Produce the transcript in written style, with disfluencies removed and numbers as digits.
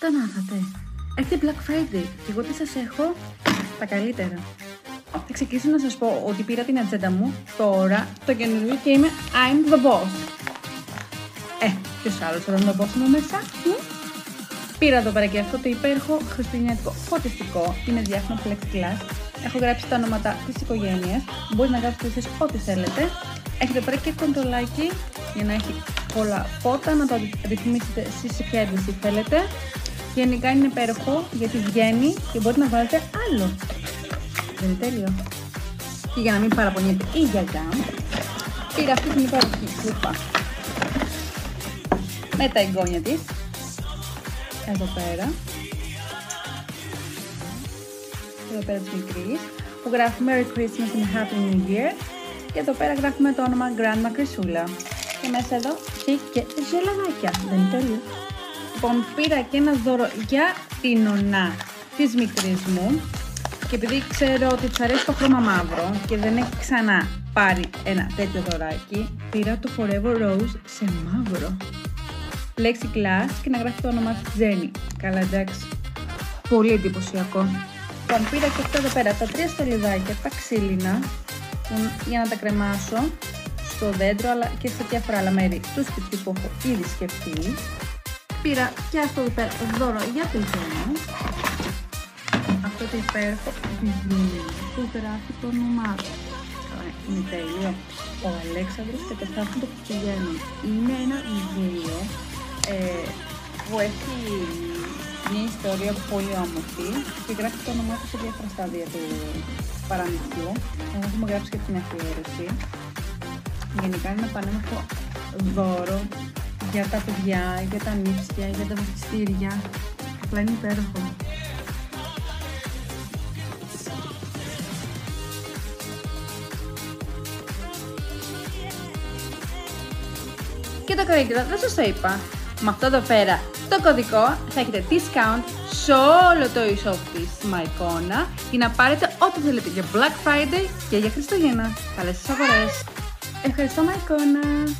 Τα μάθατε. Έχετε Black Friday και εγώ τι σας έχω? Τα καλύτερα. Θα ξεκινήσω να σας πω ότι πήρα την ατζέντα μου τώρα το καινούριο και είμαι I'm the boss. Ποιος άλλος θα τον boss μου μέσα? Πήρα εδώ πέρα και αυτό το υπέροχο χριστουγεννιάτικο φωτιστικό. Είναι διάφορο plexiglass. Έχω γράψει τα ονόματα της οικογένειας. Μπορείτε να γράψετε εσείς ό,τι θέλετε. Έχετε εδώ πέρα και κοντρολάκι για να έχει πολλά φώτα, να το ρυθμίσετε εσείς σε ποια ένταση θέλετε. Γενικά είναι υπέροχο γιατί βγαίνει και μπορείτε να βάλετε άλλο. Δεν είναι τέλειο? Και για να μην παραπονιέται η γιαγιά, πήρα αυτή την υπέροχη κλούπα με τα εγγόνια της. Εδώ πέρα. Εδώ πέρα της μικρής, που γράφει Merry Christmas and Happy New Year. Και εδώ πέρα γράφουμε το όνομα Grandma Crisula. Και μέσα εδώ έχει και ζελαδάκια. Δεν είναι τέλειο? Λοιπόν, πήρα και ένα δώρο για την νονά της μικρής μου. Και επειδή ξέρω ότι της αρέσει το χρώμα μαύρο και δεν έχει ξανά πάρει ένα τέτοιο δωράκι, πήρα το Forever Rose σε μαύρο. Plexiglass και να γράφει το όνομα της Jenny. Καλά, εντάξει. Πολύ εντυπωσιακό. Λοιπόν, πήρα και αυτά εδώ πέρα τα 3 στολιδάκια, τα ξύλινα, για να τα κρεμάσω στο δέντρο αλλά και σε διάφορα άλλα μέρη του σπιτιού που έχω ήδη σκεφτεί. Πήρα και αυτό εδώ πέρα δώρο για την Jenny. Αυτό το υπέροχο βιβλίο που γράφει το όνομά του. Είναι τέλειο. Ο Αλέξανδρος και το Θαύμα των Χριστουγέννων. Είναι ένα βιβλίο που έχει μια ιστορία πολύ όμορφη και γράφει το όνομά του σε διάφορα στάδια του παραμυθιού. Εγώ έχουμε γράψει και την αφιέρωση. Γενικά είναι ένα πανέμορφο δώρο για τα παιδιά, για τα νύψια, για τα βαφτιστήρια. Απλά είναι υπέροχο. Και το καλύτερο, δεν σας το είπα. Με αυτό εδώ πέρα το κωδικό θα έχετε discount σε όλο το e-shop της Mycona για να πάρετε ό,τι θέλετε για Black Friday και για Χριστούγεννα. Καλές σας αγορές! Ευχαριστώ Mycona!